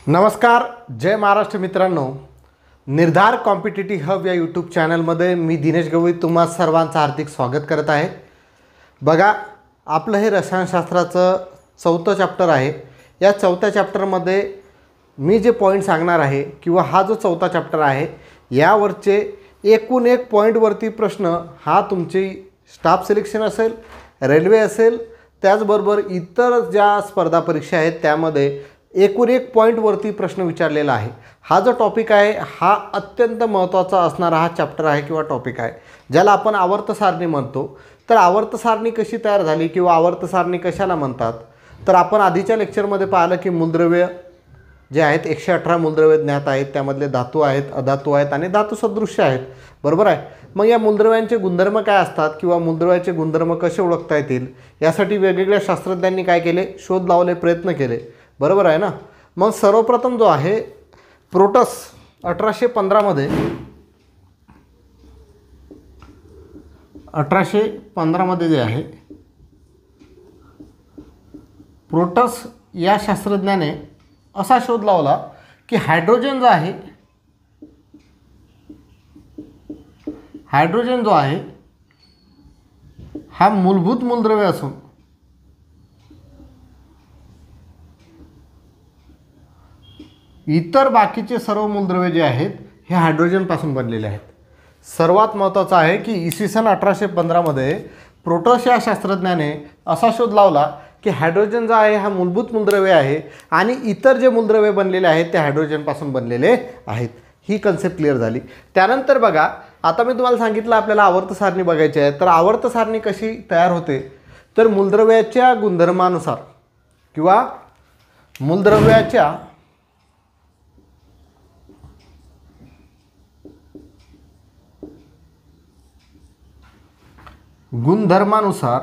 नमस्कार, जय महाराष्ट्र मित्रांनो. निर्धार कॉम्पिटिटिव्ह हब या यूट्यूब चॅनलमध्ये मी दिनेश गवई तुम्हा सर्वांचं हार्दिक स्वागत करत आहे. बघा, आपलं हे रसायनशास्त्राचं 4थं चॅप्टर आहे. या 4थ्या चॅप्टरमध्ये मी जे पॉईंट सांगणार आहे किंवा हा जो 4था चॅप्टर आहे यावरचे एकूण एक पॉईंटवरती प्रश्न हा तुमची स्टाफ सिलेक्शन असेल, रेल्वे असेल, त्याचबरोबर इतर ज्या स्पर्धा परीक्षा आहेत त्यामध्ये एकूण एक पॉईंटवरती प्रश्न विचारलेला आहे. हा जो टॉपिक आहे हा अत्यंत महत्त्वाचा असणारा हा चॅप्टर आहे किंवा टॉपिक आहे, ज्याला आपण आवर्त सारणी म्हणतो. तर आवर्त सारणी कशी तयार झाली किंवा आवर्त सारणी कशाला म्हणतात, तर आपण आधीच्या लेक्चरमध्ये पाहिलं की मूलद्रव्य जे आहेत 118 मूलद्रव्य ज्ञात आहेत. त्यामधले धातू आहेत, अधातू आहेत आणि धातू सदृश्य आहेत, बरोबर आहे. मग या मूलद्रव्यांचे गुणधर्म काय असतात किंवा मूलद्रव्याचे गुणधर्म कसे ओळखता येतील यासाठी वेगवेगळ्या शास्त्रज्ञांनी काय केले, शोध लावले, प्रयत्न केले, बरोबर आहे ना. मग सर्वप्रथम जो आहे प्रोटस 1815 मध्ये जे आहे प्रोटस या शास्त्रज्ञाने असा शोध लावला की हायड्रोजन जो आहे हा मूलभूत मूलद्रव्य असून इतर बाकीचे सर्व मूलद्रव्ये जे आहेत हे हायड्रोजनपासून बनलेले आहेत. सर्वात महत्त्वाचं आहे की इसवी सन 1815 मध्ये प्रोटस या शास्त्रज्ञाने असा शोध लावला की हायड्रोजन जो आहे हा मूलभूत मूलद्रव्य आहे आणि इतर जे मूलद्रव्ये बनलेले आहेत ते हायड्रोजनपासून बनलेले आहेत. ही कन्सेप्ट क्लिअर झाली. त्यानंतर बघा, आता मी तुम्हाला सांगितलं आपल्याला आवर्त सारणी बघायची आहे. तर आवर्त सारणी कशी तयार होते, तर मूलद्रव्याच्या गुणधर्मानुसार किंवा मूलद्रव्याच्या गुणधर्मानुसार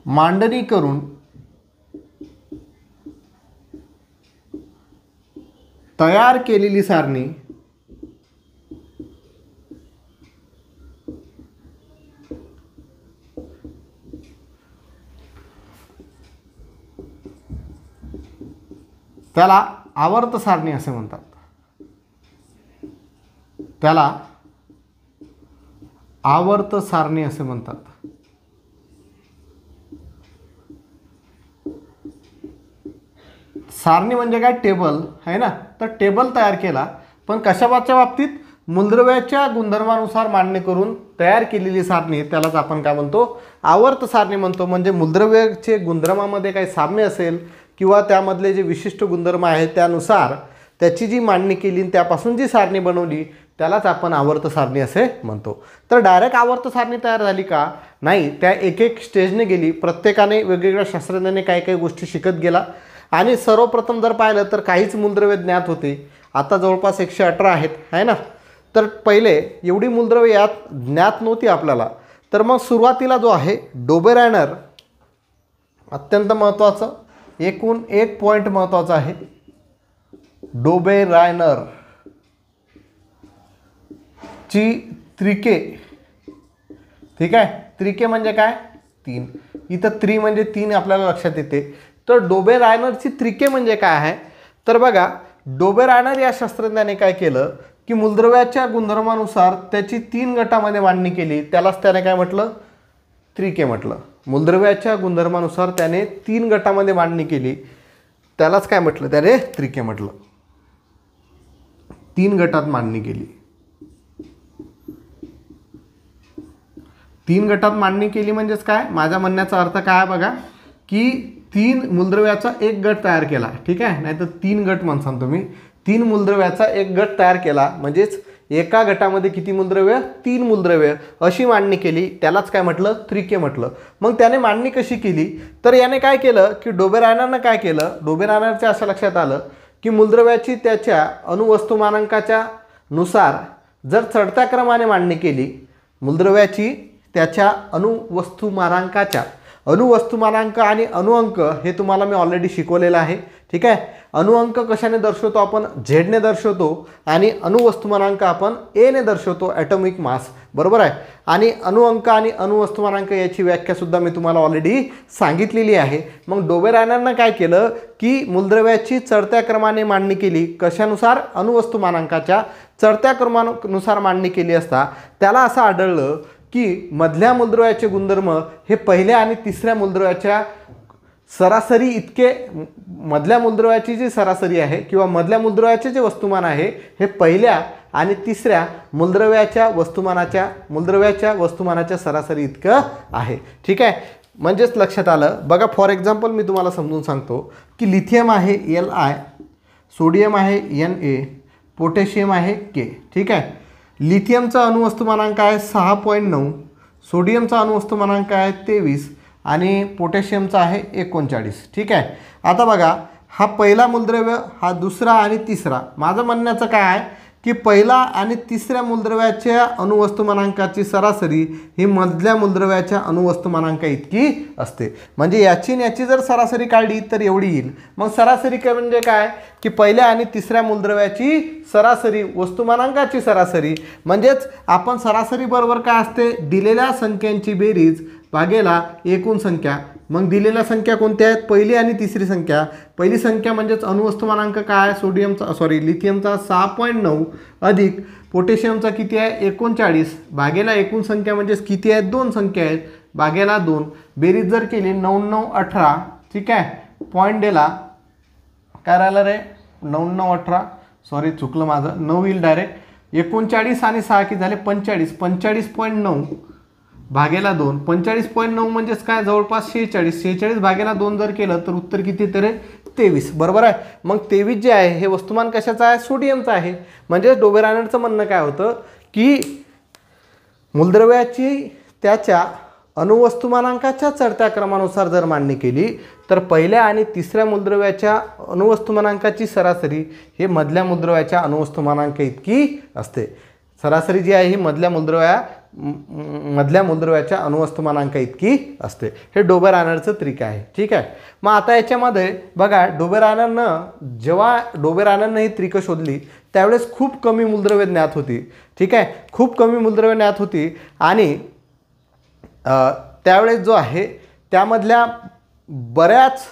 मांडणी करून तयार केलेली सारणी त्याला आवर्त सारणी असे म्हणतात. त्याला आवर्त सारणी असे म्हणतात. सारणी म्हणजे काय, टेबल आहे ना. तर टेबल तयार केला, पण कशाच्या बाबतीत, मूलद्रव्याच्या गुणधर्मानुसार मांडणी करून तयार केलेली सारणी त्यालाच आपण काय म्हणतो, आवर्त सारणी म्हणतो. म्हणजे मूलद्रव्याचे गुणधर्मामध्ये काही साम्य असेल किंवा त्यामधले जे विशिष्ट गुणधर्म आहेत त्यानुसार त्याची जी मांडणी केली त्यापासून जी सारणी बनवली त्यालाच आपण आवर्त सारणी असे म्हणतो. तर डायरेक्ट आवर्त सारणी तयार झाली का, नाही, त्या एक एक स्टेजने गेली. प्रत्येकाने वेगवेगळ्या शास्त्रज्ञाने काही काही गोष्टी शिकत गेला आणि सर्वप्रथम जर पाहिलं तर काहीच मूलद्रव्ये ज्ञात होते. आता जवळपास 118 आहेत, आहे ना. तर पहिले एवढी मूलद्रव्ये यात ज्ञात नव्हती आपल्याला. तर मग सुरुवातीला जो आहे डोबेरायनर, अत्यंत महत्त्वाचं, एकूण एक पॉईंट महत्त्वाचा आहे. डोबेरायनर ची त्रिके, ठीक आहे. त्रिके म्हणजे काय, 3. इथं त्रि म्हणजे 3 आपल्याला लक्षात येते. तर डोबेरायनरची त्रिके म्हणजे काय आहे, तर बघा, डोबेरायनर या शास्त्रज्ञाने काय केलं की मूलद्रव्याच्या गुणधर्मानुसार त्याची 3 गटामध्ये मांडणी केली. त्यालाच त्याने काय म्हटलं, त्रिके म्हटलं. मूलद्रव्याच्या गुणधर्मानुसार त्याने 3 गटामध्ये मांडणी केली, त्यालाच काय म्हटलं, त्याने त्रिके म्हटलं. 3 गटात मांडणी केली. 3 गटात मांडणी केली म्हणजेच काय, माझ्या म्हणण्याचा अर्थ काय आहे बघा, की 3 मूलद्रव्याचा एक गट तयार केला, ठीक आहे. नाही तर 3 गट म्हणसान तुम्ही. 3 मूलद्रव्याचा एक गट तयार केला म्हणजेच एका गटामध्ये किती मूलद्रव्य, 3 मूलद्रव्य, अशी मांडणी केली. त्यालाच काय म्हटलं, त्रिके म्हटलं. मग त्याने मांडणी कशी केली, तर याने काय केलं की डोबेरायनरनं काय केलं, डोबेरायनरच्या असं लक्षात आलं की मूलद्रव्याची त्याच्या अणुवस्तुमानांकाच्या नुसार जर चढत्या क्रमाने मांडणी केली, मूलद्रव्याची त्याच्या अणुवस्तुमानांकाच्या, अणुवस्तुमानांक आणि अणुअंक हे तुम्हाला मी ऑलरेडी शिकवलेलं आहे, ठीक आहे. अणुअंक कशाने दर्शवतो आपण, झेडने दर्शवतो आणि अणुवस्तुमानांक आपण एने दर्शवतो, ॲटॉमिक मास, बरोबर आहे. आणि अणुअंक आणि अणुवस्तुमानांक याची व्याख्यासुद्धा मी तुम्हाला ऑलरेडी सांगितलेली आहे. मग डोबेरायनरनं काय केलं की मूलद्रव्याची चढत्या क्रमाने मांडणी केली. कशानुसार, अणुवस्तुमानांकाच्या चढत्या क्रमानुसार मांडणी केली असता त्याला असं आढळलं की मधल्या मूलद्रव्याचे गुणधर्म हे पहिल्या आणि तिसऱ्या मूलद्रव्याच्या सरासरी इतके, मधल्या मूलद्रव्याची जी सरासरी आहे किंवा मधल्या मूलद्रव्याचे जे वस्तुमान आहे हे पहिल्या आणि तिसऱ्या मूलद्रव्याच्या वस्तुमानाच्या सरासरी इतकं आहे. ठीक आहे, म्हणजेच लक्षात आलं. बघा फॉर एक्झाम्पल मी तुम्हाला समजून सांगतो की लिथियम आहे Li, सोडियम आहे Na, पोटॅशियम आहे K. ठीक आहे, लिथियमचा अणुवस्तुमानांक आहे 6.9, सोडियमचा अणुवस्तुमानांक आहे 23 आणि पोटॅशियमचा आहे 39. ठीक आहे, आता बघा हा पहिला मूलद्रव्य, हा दुसरा आणि तिसरा. माझं म्हणण्याचं काय आहे की पहिला आणि तिसऱ्या मूलद्रव्याच्या अणुवस्तुमानांकाची सरासरी ही मधल्या मूलद्रव्याच्या अणुवस्तुमानांका इतकी असते. म्हणजे याची जर सरासरी काढली तर एवढी येईल. मग सरासरी काय म्हणजे काय की पहिल्या आणि तिसऱ्या मूलद्रव्याची सरासरी, वस्तुमानांकाची सरासरी. म्हणजेच आपण सरासरी बरोबर काय असते, दिलेल्या संख्यांची बेरीज भागेला एकूण संख्या. मग दिलेल्या संख्या कोणत्या आहेत, पहिली आणि तिसरी संख्या. पहिली संख्या म्हणजेच अणुवस्तुमानांक काय, लिथियमचा 6.9 अधिक पोटॅशियमचा किती आहे 39 भागेला एकूण संख्या म्हणजेच किती आहेत, 2 संख्या आहेत, भागेला 2. बेरीज जर केली 9 9 18. ठीक आहे, पॉईंट दिला काय राहिलं रे, 9 9 18, सॉरी चुकलं माझं, 9 येईल डायरेक्ट. 39 आणि 6 किती झाले 45, 45.9 भागेला 2. 45.9 म्हणजेच काय, जवळपास 46. 46 भागेला 2 जर केलं तर उत्तर किती येतं रे, 23. बरोबर आहे. मग 23 जे आहे हे वस्तुमान कशाचं आहे, सोडियमचं आहे. म्हणजे डोबेरायनरचं म्हणणं काय होतं की मूलद्रव्याची त्याच्या अणुवस्तुमानांकाच्या चढत्या क्रमानुसार जर मांडणी केली तर पहिल्या आणि तिसऱ्या मूलद्रव्याच्या अणुवस्तुमानांकाची सरासरी हे मधल्या मूलद्रव्याच्या अणुवस्तुमानांक इतकी असते. सरासरी जी आहे ही मधल्या मूलद्रव्याच्या अणुवस्तुमानांक इतकी असते. हे डोबेरायनरचं त्रिक आहे. ठीक आहे, मग आता याच्यामध्ये बघा जेव्हा डोबेरायनरनं ही त्रिक शोधली त्यावेळेस खूप कमी मूलद्रव्य ज्ञात होती. ठीक आहे, खूप कमी मूलद्रव्य ज्ञात होती आणि त्यावेळेस जो आहे त्यामधल्या बऱ्याच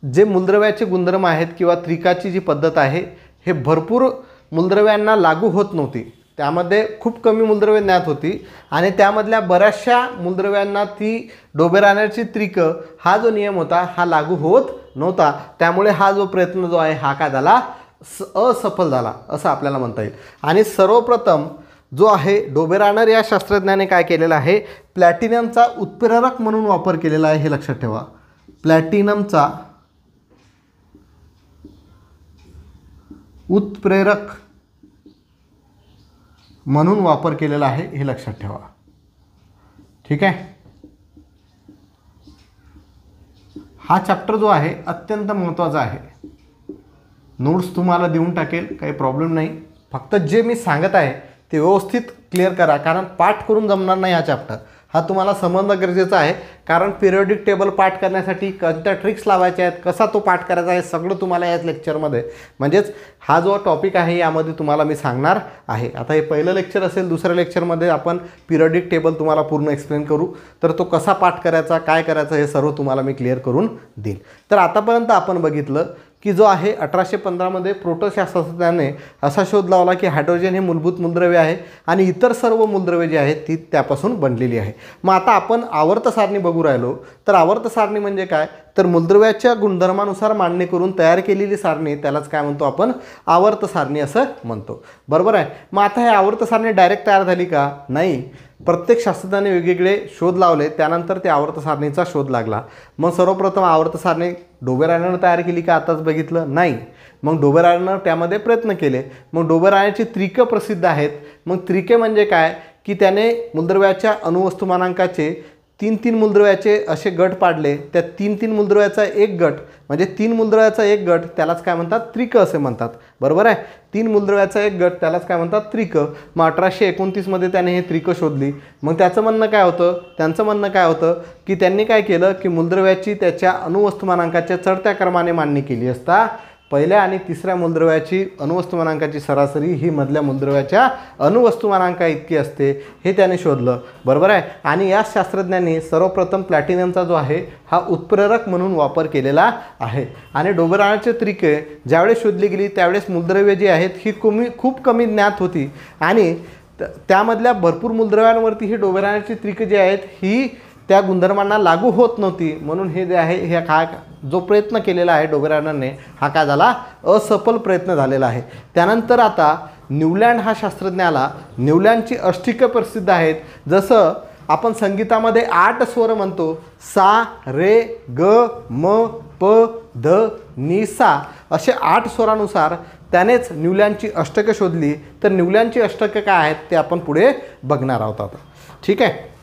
जे मूलद्रव्याचे गुणधर्म आहेत किंवा त्रिकाची जी पद्धत आहे हे भरपूर मूलद्रव्यांना लागू होत नव्हती. त्यामध्ये खूप कमी मूलद्रव्ये ज्ञात होती आणि त्यामधल्या बऱ्याचशा मूलद्रव्यांना ती डोबेरायनरची त्रिक हा जो नियम होता हा लागू होत नव्हता. त्यामुळे हा जो प्रयत्न जो आहे हा काय झाला, असफल झाला असं आपल्याला म्हणता येईल. आणि सर्वप्रथम जो आहे डोबेरायनर या शास्त्रज्ञाने काय केलेलं आहे, प्लॅटिनमचा उत्प्रेरक म्हणून वापर केलेला आहे. हे लक्षात ठेवा, प्लॅटिनमचा उत्प्रेरक म्हणून वापर केलेला आहे, हे लक्षात ठेवा. ठीक आहे, हा चॅप्टर जो आहे अत्यंत महत्त्वाचा आहे. नोट्स तुम्हाला देऊन टाकेल, काही प्रॉब्लेम नाही. फक्त जे मी सांगत आहे ते व्यवस्थित क्लिअर करा, कारण पाठ करून जमणार नाही. हा चॅप्टर हा तुम्हाला समजणं गरजेचं आहे, कारण पिरियोडिक टेबल पाठ करण्यासाठी कोणत्या ट्रिक्स लावायच्या आहेत, कसा तो पाठ करायचा आहे, सगळं तुम्हाला याच लेक्चरमध्ये, म्हणजेच हा जो टॉपिक आहे यामध्ये तुम्हाला मी सांगणार आहे. आता हे पहिलं लेक्चर असेल, दुसऱ्या लेक्चरमध्ये आपण पिरियोडिक टेबल तुम्हाला पूर्ण एक्सप्लेन करू, तर तो कसा पाठ करायचा, काय करायचं हे सर्व तुम्हाला मी क्लिअर करून देईल. तर आतापर्यंत आपण बघितलं की जो आहे 1815 प्रोटो शास्त्रज्ञाने असा शोध लावला की हायड्रोजन हे मूलभूत मूलद्रव्य आहे आणि इतर सर्व मूलद्रव्ये जी आहेत ती त्यापासून बनलेली आहे. मग आता आपण आवर्त सारणी बघू राहिलो. तर आवर्त सारणी म्हणजे काय, तर मूलद्रव्याच्या गुणधर्मानुसार मांडणी करून तयार केलेली सारणी, त्यालाच काय म्हणतो आपण, आवर्त सारणी असं म्हणतो. बरोबर आहे. मग आता हे आवर्त सारणी डायरेक्ट तयार झाली का, नाही. प्रत्येक शास्त्रज्ञाने वेगवेगळे शोध लावले, त्यानंतर ते आवर्त सारणीचा शोध लागला. मग सर्वप्रथम आवर्त सारणी डोबेरायनरनं तयार केली का, आताच बघितलं, नाही. मग डोबेरायनरनं त्यामध्ये प्रयत्न केले. मग डोबेरायनरची त्रिके प्रसिद्ध आहेत. मग त्रिके म्हणजे काय की त्याने मूलद्रव्याच्या अणुवस्तुमानांकाचे तीन तीन मूलद्रव्याचे असे गट पाडले, त्या तीन तीन मूलद्रव्याचा एक गट म्हणजे तीन मूलद्रव्याचा एक गट त्यालाच काय म्हणतात, त्रिक असे म्हणतात. बरोबर आहे. तीन मूलद्रव्याचा एक गट त्यालाच काय म्हणतात, त्रिक. मग 1829 मध्ये त्याने हे त्रिक शोधली. मग त्यांचं म्हणणं काय होतं की त्यांनी काय केलं की मूलद्रव्याची त्याच्या अणुवस्तुमानांकाच्या चढत्या क्रमाने मांडणी केली असता पहिल्या आणि तिसऱ्या मूलद्रव्याची अणुवस्तुमानांकाची सरासरी ही मधल्या मूलद्रव्याच्या अणुवस्तुमानांका इतकी असते, हे त्याने शोधलं. बरोबर आहे. आणि या शास्त्रज्ञांनी सर्वप्रथम प्लॅटिनमचा जो आहे हा उत्प्रेरक म्हणून वापर केलेला आहे. आणि डोबेरायनची त्रिके ज्यावेळेस शोधली गेली त्यावेळेस मूलद्रव्ये जी आहेत ही खूप कमी ज्ञात होती आणि त्यामधल्या भरपूर मूलद्रव्यांवरती ही डोबेरायनची त्रिके जी आहेत ही त्या गुणधर्मांना लागू होत नव्हती. म्हणून हे जे आहे हे जो प्रयत्न केलेला आहे डोबेरायनने हा काय झाला, असफल प्रयत्न झालेला आहे. त्यानंतर आता न्यूलँड हा शास्त्रज्ञ आला. न्यूलँडची अष्टिके प्रसिद्ध आहेत. जसं आपण संगीतामध्ये 8 स्वर म्हणतो, सा रे ग म प ध नि सा, असे 8 स्वरानुसार त्यानेच न्यूलँडची अष्टके शोधली. तर न्यूलँडची अष्टके काय आहेत ते आपण पुढे बघणार आहोत आता. ठीक आहे.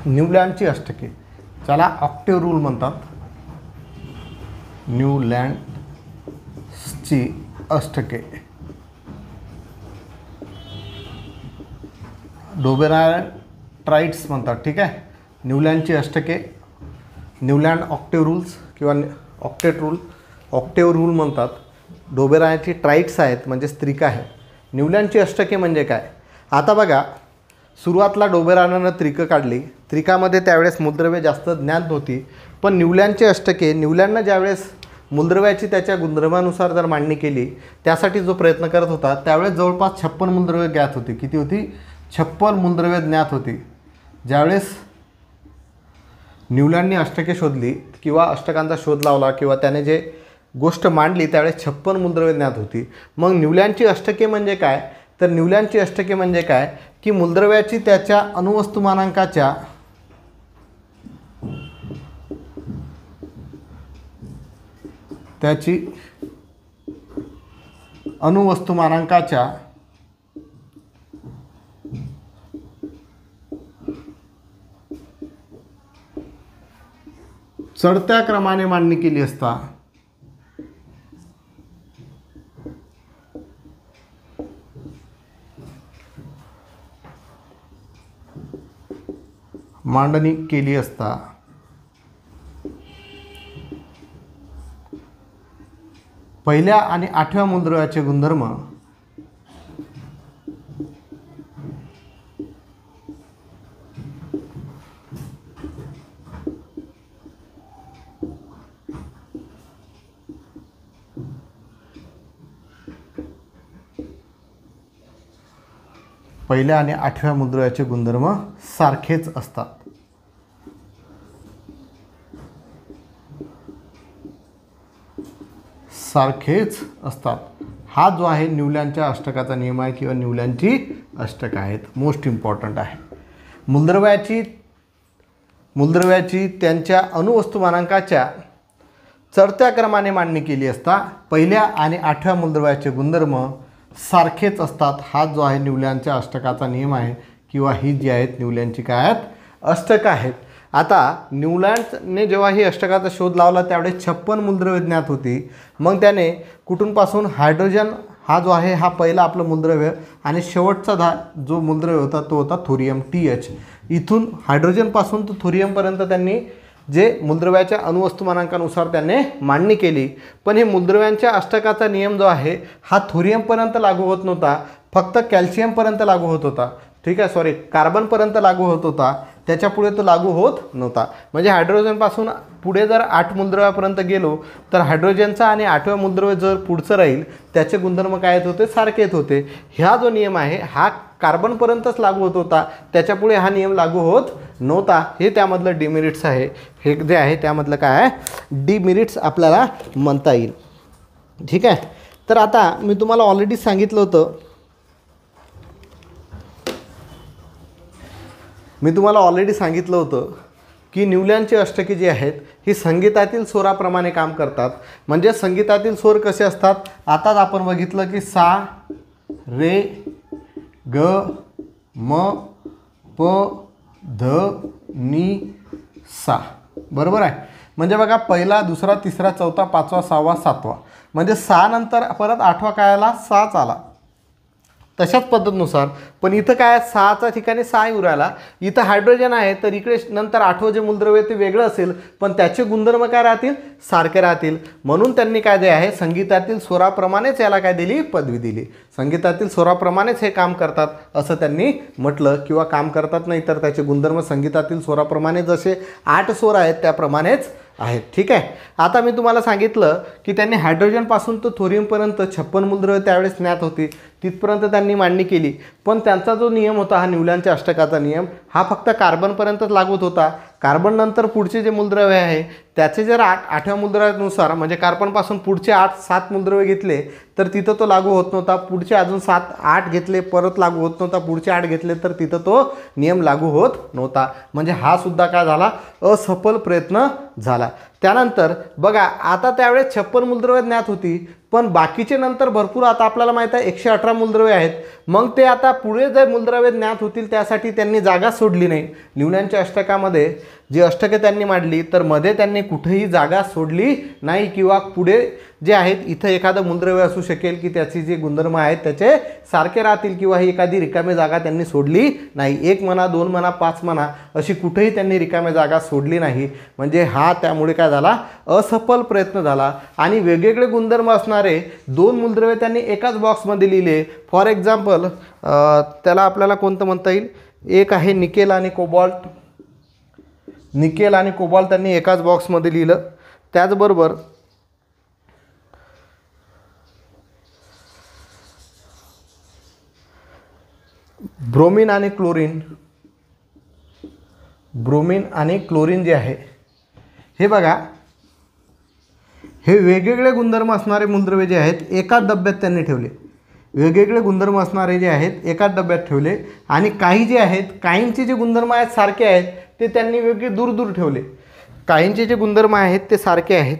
न्यूलँडची अष्टके त्याला ऑक्टेव्ह रूल म्हणतात. न्यूलँडची अष्टके डोबेरायन ट्राइट्स म्हणतात. ठीक आहे. न्यूलँडची अष्टके, न्यूलँड ऑक्टेव्ह रूल्स किंवा ऑक्टेव्ह रूल म्हणतात. डोबेरायनची ट्राइट्स आहेत म्हणजे त्रिका आहे. न्यूलँडची अष्टके म्हणजे काय, आता बघा सुरुवातला डोबेरायननं त्रिक काढली. त्रिकामध्ये त्यावेळेस मूलद्रव्ये जास्त ज्ञात होती. पण न्यूलँडची अष्टके न्यूलँडनं ज्यावेळेस मूलद्रव्याची त्याच्या गुणधर्मानुसार जर मांडणी केली त्यासाठी जो प्रयत्न करत होता त्यावेळेस जवळपास 56 मूलद्रव्ये ज्ञात होती. किती होती, 56 मूलद्रव्ये ज्ञात होती. ज्यावेळेस न्यूलँडने अष्टके शोधली किंवा अष्टकांचा शोध लावला किंवा त्याने जे गोष्ट मांडली त्यावेळेस 56 मूलद्रव्ये ज्ञात होती. मग न्यूलँडची अष्टके म्हणजे काय, तर न्यूलँडची अष्टके म्हणजे काय की मूलद्रव्याची त्याच्या अणुवस्तुमानांकाच्या चढत्या क्रमाने मांडणी केली असता पहिल्या आणि 8व्या मूलद्रव्याचे गुणधर्म पहिल्या आणि 8व्या मूलद्रव्याचे गुणधर्म सारखेच असतात. हा जो आहे न्यूलँडच्या अष्टकाचा नियम आहे किंवा न्यूलँडची अष्टक आहेत. मोस्ट इम्पॉर्टंट आहे. मूलद्रव्याची त्यांच्या अणुवस्तुमानांकाच्या चढत्या क्रमाने मांडणी केली असता पहिल्या आणि 8व्या मूलद्रव्याचे गुणधर्म सारखेच असतात. हा जो आहे न्यूलँडच्या अष्टकाचा नियम आहे किंवा ही जी आहेत न्यूलँडची काय आहेत, अष्टक आहेत. आता न्यूलँडने जेव्हा ही अष्टकाचा शोध लावला त्यावेळेस 56 मूलद्रव्ये ज्ञात होती. मग त्याने कुठूनपासून हायड्रोजन हा जो आहे हा पहिला आपलं मूलद्रव्य आणि शेवटचा जो मूलद्रव्य होता तो होता थोरियम TH. इथून हायड्रोजनपासून तो थोरियमपर्यंत त्यांनी जे मूलद्रव्याच्या अणुवस्तुमानांकानुसार त्याने मांडणी केली. पण हे मूलद्रव्यांच्या अष्टकाचा नियम जो आहे हा थोरियमपर्यंत लागू होत नव्हता, फक्त कॅल्शियमपर्यंत लागू होत होता. ठीक आहे, कार्बनपर्यंत लागू होत होता. त्याच्यापुढे तो लागू होत नव्हता. म्हणजे हायड्रोजनपासून पुढे जर 8 मूलद्रव्यापर्यंत गेलो तर हायड्रोजनचा आणि 8व्या मूलद्रव्य जर पुढचं राहील त्याचे गुणधर्म काय येत होते, सारखे येत होते. ह्या जो नियम आहे हा कार्बनपर्यंतच लागू होत होता, त्याच्यापुढे हा नियम लागू होत नव्हता. हे त्यामधलं डिमेरिट्स आहे. हे जे आहे त्यामधलं काय आहे, डिमेरिट्स आपल्याला म्हणता येईल. ठीक आहे. तर आता मी तुम्हाला ऑलरेडी सांगितलं होतं की न्यूलँडची अष्टके जी आहेत ही संगीतातील स्वराप्रमाणे काम करतात. म्हणजे संगीतातील स्वर कसे असतात, आताच आपण बघितलं की सा, रे, ग, म, प, ध, नी, सा. बरोबर आहे. म्हणजे बघा पहिला, दुसरा, तिसरा, चौथा, पाचवा, सहावा, सातवा, म्हणजे 6 नंतर परत 8वा काय आला, 6च आला. तशाच पद्धतीनुसार पण इथं काय 6च्या ठिकाणी 6 येऊ राहिला. इथं हायड्रोजन आहे तर इकडे नंतर 8वं जे मूलद्रव्य ते वेगळं असेल पण त्याचे गुणधर्म काय राहतील, सारखे राहतील. म्हणून त्यांनी काय जे आहे संगीतातील स्वराप्रमाणेच याला काय दिली, पदवी दिली. संगीतातील स्वराप्रमाणेच हे काम करतात असं त्यांनी म्हटलं, किंवा काम करतात नाही तर त्याचे गुणधर्म संगीतातील स्वराप्रमाणे जसे 8 स्वर आहेत त्याप्रमाणेच आहेत. ठीक आहे. आता मी तुम्हाला सांगितलं की त्यांनी हायड्रोजनपासून तर थोरियमपर्यंत 56 मूलद्रव्य त्यावेळेस ज्ञात होती, तिथपर्यंत त्यांनी मांडणी केली. पण त्यांचा जो नियम होता हा न्यूलँडच्या अष्टकाचा नियम हा फक्त कार्बनपर्यंतच लागू होता. कार्बन नंतर पुढचे जे मूलद्रव्य आहे त्याचे जर 8व्या मूलद्रव्यानुसार म्हणजे कार्बनपासून पुढचे 8-7 मूलद्रव्य घेतले तर तिथं तो लागू होत नव्हता. पुढचे अजून 7-8 घेतले परत लागू होत नव्हता. पुढचे 8 घेतले तर तिथं तो नियम लागू होत नव्हता. म्हणजे हा सुद्धा काय झाला, असफल प्रयत्न झाला. त्यानंतर बघा आता त्यावेळेस 56 मूलद्रव्य ज्ञात होती पण बाकीचे नंतर भरपूर, आता आपल्याला माहीत आहे 118 मूलद्रव्य आहेत. मग ते आता पुढे जर मूलद्रव्य ज्ञात होतील त्यासाठी त्यांनी जागा सोडली नाही. न्यूलँडच्या अष्टकामध्ये जी अष्टके त्यांनी मांडली तर मध्ये त्यांनी कुठेही जागा सोडली नाही, किंवा पुढे जे आहेत इथं एखादं मूलद्रव्य असू शकेल की त्याची जे गुणधर्म आहेत त्याचे सारखे राहतील, किंवा ही एखादी रिकामी जागा त्यांनी सोडली नाही. 1 म्हणा, 2 म्हणा, 5 म्हणा अशी कुठेही त्यांनी रिकामी जागा सोडली नाही. म्हणजे हा त्यामुळे काय झाला, असफल प्रयत्न झाला. आणि वेगवेगळे गुणधर्म असणारे 2 मूलद्रव्य त्यांनी एकाच बॉक्समध्ये लिहिले. फॉर एक्झाम्पल त्याला आपल्याला कोणतं म्हणता येईल, एक आहे निकेल आणि कोबाल्ट. निकेल आणि कोबाल्ट त्यांनी एकाच बॉक्समध्ये लिहिलं. त्याचबरोबर ब्रोमीन आणि क्लोरीन जे आहे हे बघा, हे वेगवेगळे गुणधर्म असणारे मूलद्रव्य जे आहेत एकाच डब्यात त्यांनी ठेवले. वेगवेगळे गुणधर्म असणारे जे आहेत एकाच डब्यात ठेवले. आणि काही जे आहेत, काहींचे जे गुणधर्म आहेत सारखे आहेत ते त्यांनी वेगळे दूर दूर ठेवले. काहींचे जे गुणधर्म आहेत ते सारखे आहेत,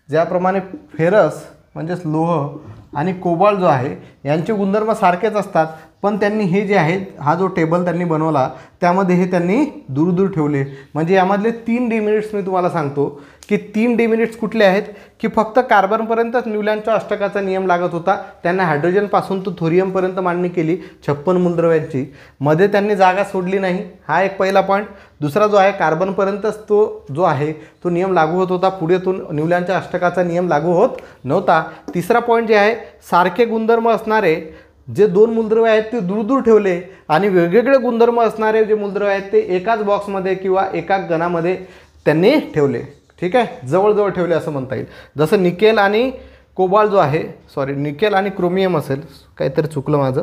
ज्याप्रमाणे फेरस म्हणजेच लोह आणि कोबाल्ट जो आहे यांचे गुणधर्म सारखेच असतात. पण त्यांनी हे जे आहेत, हा जो टेबल त्यांनी बनवला त्यामध्ये हे त्यांनी दूर दूर ठेवले. म्हणजे यामधले 3 डिमेरिट्स मी तुम्हाला सांगतो की 3 डिमेरिट्स कुठले आहेत की फक्त कार्बनपर्यंतच न्यूलँडच्या अष्टकाचा नियम लागत होता. त्यांना हायड्रोजनपासून तो थोरियमपर्यंत मांडणी केली 56 मूलद्रव्यांची. मध्ये त्यांनी जागा सोडली नाही, हा एक पहिला पॉईंट. दुसरा जो आहे कार्बनपर्यंतच तो जो आहे तो नियम लागू होत होता, पुढे तो न्यूलँडच्या अष्टकाचा नियम लागू होत नव्हता. तिसरा पॉईंट जे आहे, सारखे गुणधर्म असणारे जे 2 मूलद्रव्य आहेत ते दूर दूर ठेवले आणि वेगवेगळे गुणधर्म असणारे जे मूलद्रव्य आहेत ते एकाच बॉक्समध्ये किंवा एका गणामध्ये त्यांनी ठेवले. ठीक आहे, जवळजवळ ठेवले असं म्हणता येईल. जसं निकेल आणि कोबाल्ट जो आहे, निकेल आणि क्रोमियम असेल, काहीतरी चुकलं माझं,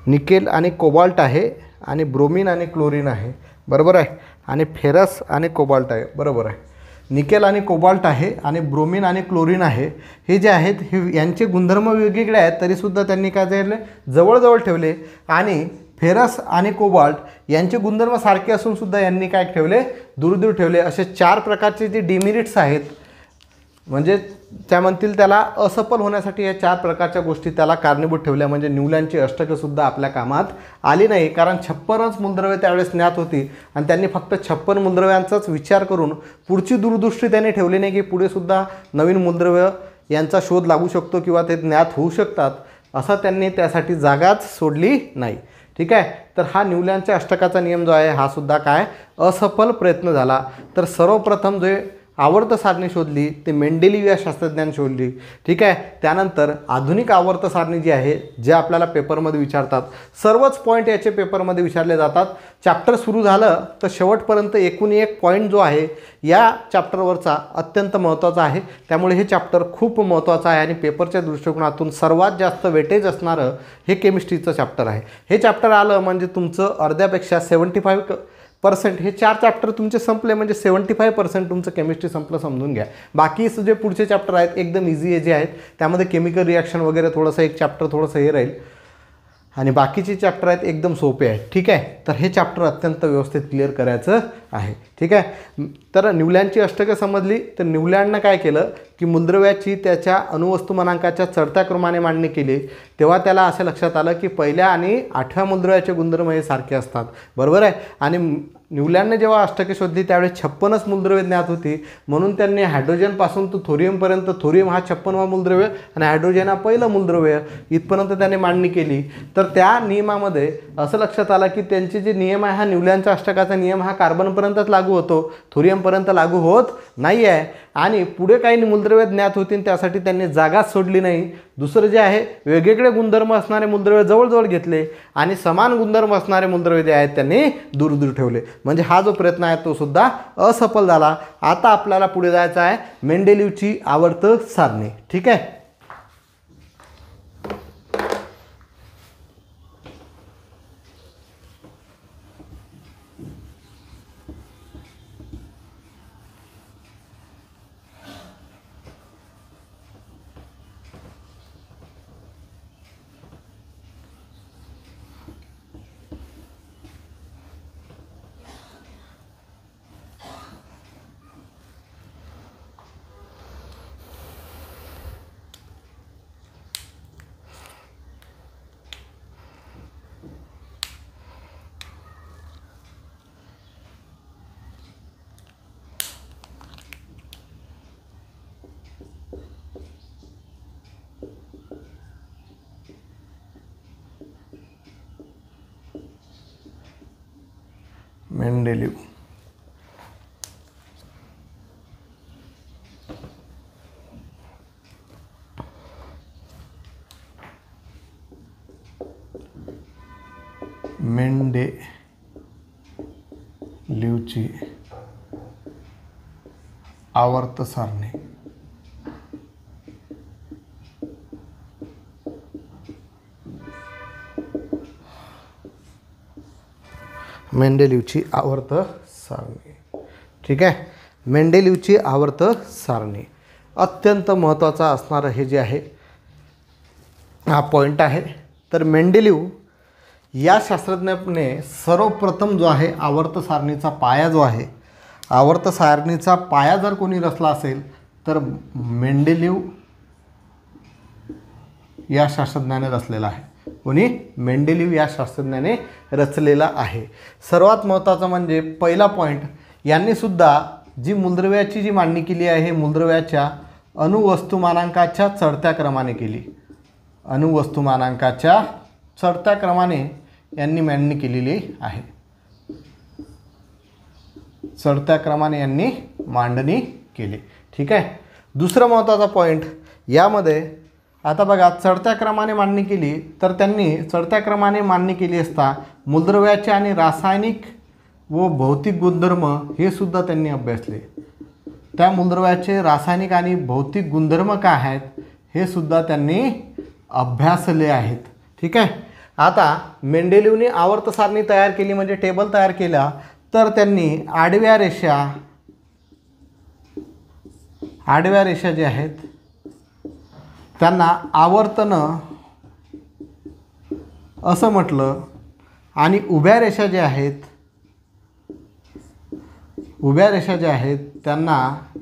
निकेल आणि कोबाल्ट आहे आणि ब्रोमीन आणि क्लोरीन आहे, बरोबर आहे. आणि फेरस आणि कोबाल्ट आहे, बरोबर आहे. निकेल आणि कोबाल्ट आहे आणि ब्रोमीन आणि क्लोरीन आहे. हे जे आहेत हे यांचे गुणधर्म वेगवेगळे आहेत तरीसुद्धा त्यांनी काय केले, जवळजवळ ठेवले. आणि फेरस आणि कोबाल्ट यांचे गुणधर्म सारखे असून सुद्धा यांनी काय ठेवले, दूर दूर ठेवले. असे 4 प्रकारचे जे डिमेरिट्स आहेत, म्हणजे त्या म्हणतील त्याला असफल होण्यासाठी या 4 प्रकारच्या गोष्टी त्याला कारणीभूत ठेवल्या. म्हणजे न्यूलँडची अष्टकंसुद्धा आपल्या कामात आली नाही, कारण 56च मूलद्रव्य त्यावेळेस ज्ञात होती आणि त्यांनी फक्त 56 मूलद्रव्यांचाच विचार करून पुढची दूरदृष्टी त्यांनी ठेवली नाही की पुढेसुद्धा नवीन मूलद्रव्य यांचा शोध लागू शकतो किंवा ते ज्ञात होऊ शकतात, असं त्यांनी त्यासाठी जागाच सोडली नाही. ठीक आहे. तर हा न्यूलँडच्या अष्टकाचा नियम जो आहे हा सुद्धा काय असफल प्रयत्न झाला. तर सर्वप्रथम जे आवर्त सारणी शोधली, ते मेंडेलिव या शास्त्रज्ञाने शोधली. ठीक आहे. त्यानंतर आधुनिक आवर्त सारणी जी आहे, जे आपल्याला पेपरमध्ये विचारतात, सर्वच पॉईंट याचे पेपरमध्ये विचारले जातात. चॅप्टर सुरू झालं तर शेवटपर्यंत एकूण एक पॉईंट जो आहे या चॅप्टरवरचा अत्यंत महत्त्वाचा आहे. त्यामुळे हे चॅप्टर खूप महत्त्वाचं आहे आणि पेपरच्या दृष्टिकोनातून सर्वात जास्त वेटेज असणारं हे केमिस्ट्रीचं चॅप्टर आहे. हे चॅप्टर आलं म्हणजे तुमचं अर्ध्यापेक्षा 75% हे 4 चॅप्टर तुमचे संपले म्हणजे 75% तुमचं केमिस्ट्री संपलं समजून घ्या. बाकी जे पुढचे चॅप्टर आहेत एकदम इझी जे आहेत, त्यामध्ये केमिकल रिॲक्शन वगैरे थोडंसं एक चॅप्टर थोडंसं हे राहील आणि बाकीचे चॅप्टर आहेत एकदम सोपे आहेत. ठीक आहे. तर हे चॅप्टर अत्यंत व्यवस्थित क्लिअर करायचं आहे. ठीक आहे. तर न्यूलँडची अष्टकं समजली. तर न्यूलँडनं काय केलं की मूलद्रव्याची त्याच्या अणुवस्तुमानांकाच्या चढत्या क्रमाने मांडणी केली. तेव्हा त्याला असं लक्षात आलं की पहिल्या आणि 8व्या मूलद्रव्याचे गुणधर्म हे सारखे असतात. बरोबर आहे. आणि न्यूलँडने जेव्हा अष्टके शोधली त्यावेळेस 56च मूलद्रव्ये ज्ञात होती. म्हणून त्यांनी हायड्रोजनपासून तो थोरियमपर्यंत, थोरियम हा 56वा मूलद्रव्य आणि हायड्रोजन हा पहिलं मूलद्रव्य, इथपर्यंत त्याने मांडणी केली. तर त्या नियमामध्ये असं लक्षात आलं की त्यांचे जे नियम आहे, हा न्यूलँडच्या अष्टकाचा नियम हा कार्बनपर्यंतच लागू होतो, थोरियमपर्यंत लागू होत नाही आहे. आणि पुढे काही मूलद्रव्ये ज्ञात होतील त्यासाठी त्यांनी जागाच सोडली नाही. दुसरं जे आहे, वेगवेगळे गुणधर्म असणारे मूलद्रव्य जवळजवळ घेतले आणि समान गुणधर्म असणारे मूलद्रव्य जे आहेत त्यांनी दूर दूर ठेवले. म्हणजे हा जो प्रयत्न आहे तो सुद्धा असफल झाला. आता आपल्याला पुढे जायचं आहे मेंडेलिवची आवर्त सारणी. ठीक आहे. मेंडेलिव मेंडेलिवची आवर्त सारणी. मेंडेलिवची आवर्त सारणी. ठीक आहे. मेंडेलिवची आवर्त सारणी अत्यंत महत्त्वाचा असणारं हे जे आहे हा पॉईंट आहे. तर मेंडेलिव या शास्त्रज्ञाने सर्वप्रथम जो आहे आवर्त सारणीचा पाया जो आहे, आवर्त सारणीचा पाया जर कोणी रचला असेल तर मेंडेलिव या शास्त्रज्ञाने रचलेला आहे. कोणी? मेंडेलिव या शास्त्रज्ञाने रचलेला आहे. सर्वात महत्त्वाचं म्हणजे पहिला पॉईंट, यांनी सुद्धा जी मूलद्रव्याची जी मांडणी केली आहे मूलद्रव्याच्या अणुवस्तुमानांकाच्या चढत्या क्रमाने केली. अणुवस्तुमानांकाच्या चढत्या क्रमाने यांनी मांडणी केलेली आहे. चढत्या क्रमाने यांनी मांडणी केली. ठीक आहे. दुसरा महत्त्वाचा पॉईंट यामध्ये, आता बघा, चढत्या क्रमाने मांडणी केली तर त्यांनी चढत्या क्रमाने मांडणी केली असता मूलद्रव्याचे आणि रासायनिक व भौतिक गुणधर्म हे सुद्धा त्यांनी अभ्यासले. त्या मूलद्रव्याचे रासायनिक आणि भौतिक गुणधर्म काय आहेत हे सुद्धा त्यांनी अभ्यासले आहेत. ठीक आहे. आता मेंडेलिवने आवर्त सारणी तयार केली म्हणजे टेबल तयार केला. तर त्यांनी आडव्या रेषा जे आहेत त्यांना आवर्तन असं म्हटलं आणि उभ्या रेषा ज्या आहेत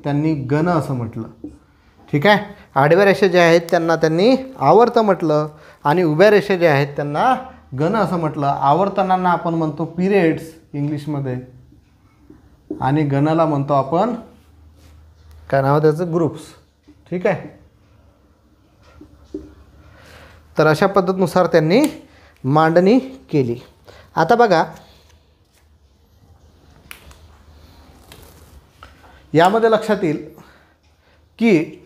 त्यांनी गण असं म्हटलं. ठीक आहे. आडव्या रेषा ज्या आहेत त्यांना त्यांनी आवर्त म्हटलं आणि उभ्या रेषा ज्या आहेत त्यांना गण असं म्हटलं. आवर्तनांना आपण म्हणतो पिरियड्स इंग्लिशमध्ये आणि गणाला म्हणतो आपण काय नाव त्याचं? ग्रुप्स. ठीक आहे. तर अशा पद्धतीनुसार त्यांनी मांडणी केली. आता बघा, यामध्ये लक्षात येईल की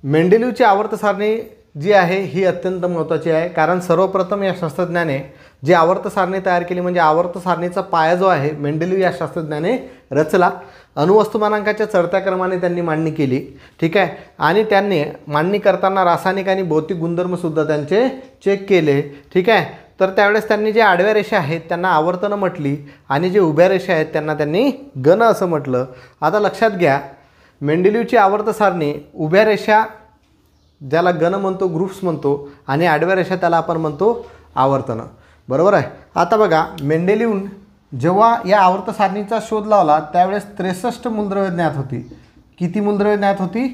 मेंडेलिव्हची आवर्त सारणी जी आहे ही अत्यंत महत्त्वाची आहे, कारण सर्वप्रथम या शास्त्रज्ञाने जी आवर्त सारणी तयार केली, म्हणजे आवर्त सारणीचा पाया जो आहे मेंडेलिव्ह या शास्त्रज्ञाने रचला. अणुवस्तुमानांकाच्या चढत्या क्रमाने त्यांनी मांडणी केली. ठीक आहे. आणि त्यांनी मांडणी करताना रासायनिक आणि भौतिक गुणधर्मसुद्धा त्यांचे चेक केले. ठीक आहे. तर त्यावेळेस त्यांनी जे आडव्या रेषा आहेत त्यांना आवर्तनं म्हटली आणि जे उभ्या रेषा आहेत त्यांना त्यांनी गण असं म्हटलं. आता लक्षात घ्या, मेंडेलिव्हची आवर्त सारणी उभ्या रेषा ज्याला गण म्हणतो, ग्रुप्स म्हणतो, आणि आडव्या रेषा त्याला आपण म्हणतो आवर्तनं. बरोबर आहे. आता बघा, मेंडेलिव्ह जेव्हा या आवर्त सारणीचा शोध लावला त्यावेळेस 63 मूलद्रव्ये ज्ञात होती. किती मूलद्रव्ये ज्ञात होती?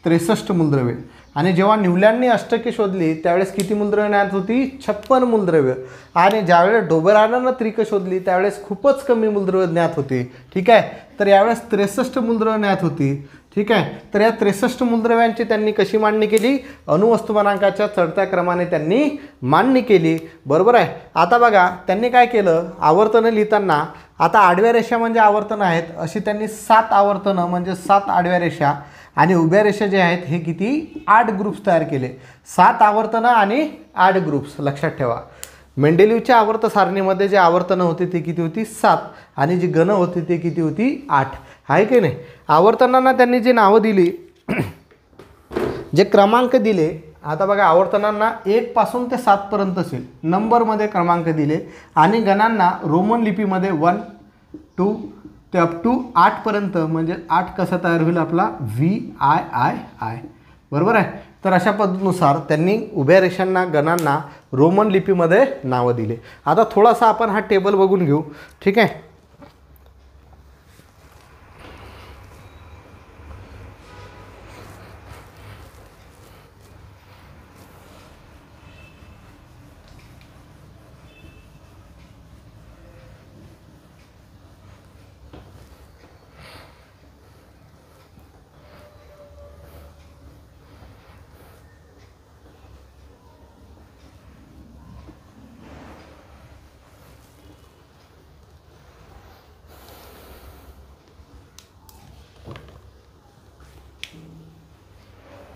63 मूलद्रव्ये. आणि जेव्हा न्यूलँडने अष्टके शोधली त्यावेळेस किती मूलद्रव्ये ज्ञात होती? 56 मूलद्रव्ये. आणि ज्यावेळेस डोबेराननं त्रिक शोधली त्यावेळेस खूपच कमी मूलद्रव्ये ज्ञात होती. ठीक आहे. तर यावेळेस 63 मूलद्रव्ये ज्ञात होती. ठीक आहे. तर या 63 मूलद्रव्यांची त्यांनी कशी मांडणी केली? अणुवस्तुमानांकाच्या चढत्या क्रमाने त्यांनी मांडणी केली. बरोबर आहे. आता बघा, त्यांनी काय केलं, आवर्तनं लिहिताना आता आडव्या रेषा म्हणजे आवर्तनं आहेत, अशी त्यांनी 7 आवर्तनं म्हणजे 7 आडव्या रेषा आणि उभ्या रेषा जे आहेत हे किती? 8 ग्रुप्स तयार केले. 7 आवर्तनं आणि 8 ग्रुप्स. लक्षात ठेवा, मेंडेलिव्हच्या आवर्त सारणीमध्ये जे आवर्तनं होती ते किती होती? 7. आणि जी गण होती ते किती होती? 8. आहे की नाही? आवर्तनांना त्यांनी जी नावं दिली, जे क्रमांक दिले, आता बघा, आवर्तनांना 1 पासून ते 7 पर्यंत असेल नंबरमध्ये क्रमांक दिले आणि गणांना रोमन लिपीमध्ये 1, 2 ते अप टू 8 पर्यंत, म्हणजे 8 कसा तयार होईल आपला? VIII. बरोबर आहे. तर अशा पद्धतीनुसार त्यांनी उभ्या रेषांना, गणांना रोमन लिपीमध्ये नावं दिले. आता थोडासा आपण हा टेबल बघून घेऊ. ठीक आहे.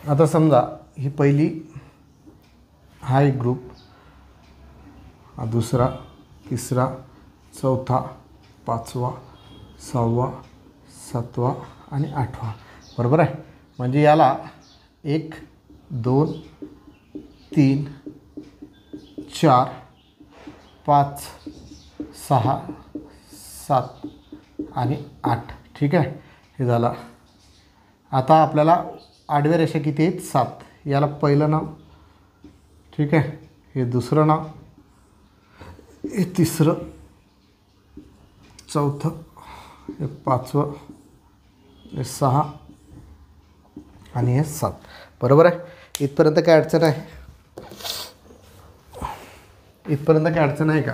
आता समजा ही पहिली, हा एक ग्रुप, हा दुसरा, तिसरा, चौथा, 5वा, 6वा, 7वा आणि 8वा. बरोबर आहे. म्हणजे याला 1, 2, 3, 4, 5, 6, 7 आणि 8. ठीक आहे. हे झालं. आता आपल्याला आडव्या रेषा किती आहेत? 7. याला पहिलं नाव. ठीक आहे. हे दुसरं नाव, हे तिसरं, चौथं, हे 5वं, हे 6 आणि हे 7. बरोबर आहे. इथपर्यंत काय अडचण आहे? इथपर्यंत काय अडचण आहे का?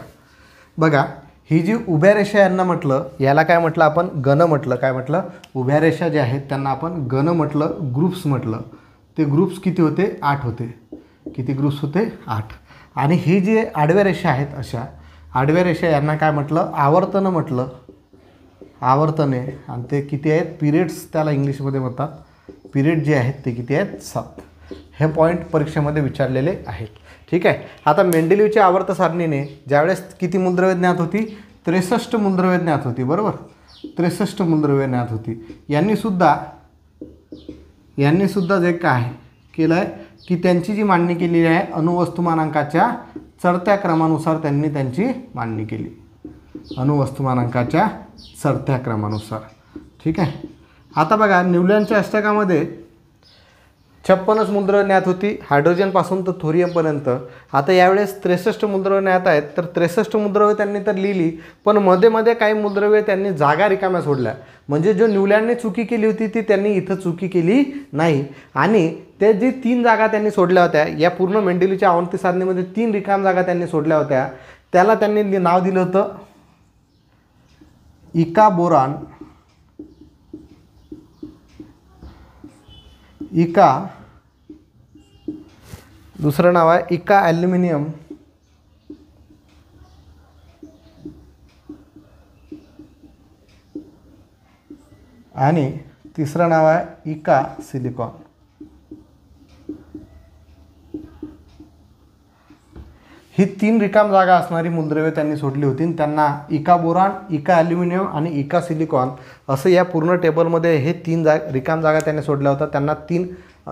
बघा, ही जी उभ्या रेषा यांना म्हटलं, याला काय म्हटलं आपण? गण म्हटलं. काय म्हटलं? उभ्या रेषा ज्या आहेत त्यांना आपण गण म्हटलं, ग्रुप्स म्हटलं. ते ग्रुप्स किती होते? 8 होते. किती ग्रुप्स होते? 8. आणि ही जी आडव्या रेषा आहेत, अशा आडव्या रेषा यांना काय म्हटलं? आवर्तनं म्हटलं. आवर्तने. आणि ते किती आहेत? पिरियड्स त्याला इंग्लिशमध्ये म्हणतात. पिरियड जे आहेत ते किती आहेत? 7. हे पॉईंट परीक्षेमध्ये विचारलेले आहेत. ठीक आहे. आता मेंडेलिव्हच्या आवर्त सारणीने ज्यावेळेस किती मूलद्रव्ये ज्ञात होती? 63 मूलद्रव्ये ज्ञात होती. बरोबर. 63 मूलद्रव्ये ज्ञात होती. यांनी सुद्धा जे काय केलं आहे की त्यांची जी मांडणी केलेली आहे अणुवस्तुमानांकाच्या चढत्या क्रमानुसार त्यांनी त्यांची मांडणी केली. अणुवस्तुमानांकाच्या चढत्या क्रमानुसार. ठीक आहे. आता बघा, न्यूलँडच्या अष्टकामध्ये 56 मूलद्रव्ये ज्ञात होती, हायड्रोजनपासून तर थोरियमपर्यंत. आता यावेळेस 63 मूलद्रव्ये ज्ञात आहेत. तर 63 मूलद्रव्ये त्यांनी तर लिहिली, पण मध्ये मध्ये काही मूलद्रव्ये त्यांनी जागा रिकाम्या सोडल्या. म्हणजे जो न्यूलँडने चुकी केली होती ती त्यांनी इथं चुकी केली नाही. आणि ते जी 3 जागा त्यांनी सोडल्या होत्या, या पूर्ण मेंडेलिव्हच्या आवर्त सारणीमध्ये 3 रिकाम जागा त्यांनी सोडल्या होत्या, त्याला त्यांनी नाव दिलं होतं इका बोरान, इका, दुसरं नाव आहे इका ॲल्युमिनियम आणि तिसरं नाव आहे इका सिलिकॉन. ही 3 रिकाम जागा असणारी मूलद्रव्ये त्यांनी सोडली होती आणि त्यांना इका बोरान, इका ॲल्युमिनियम आणि इका सिलिकॉन असं या पूर्ण टेबलमध्ये हे 3 रिकाम जागा त्यांनी सोडल्या होत्या. त्यांना 3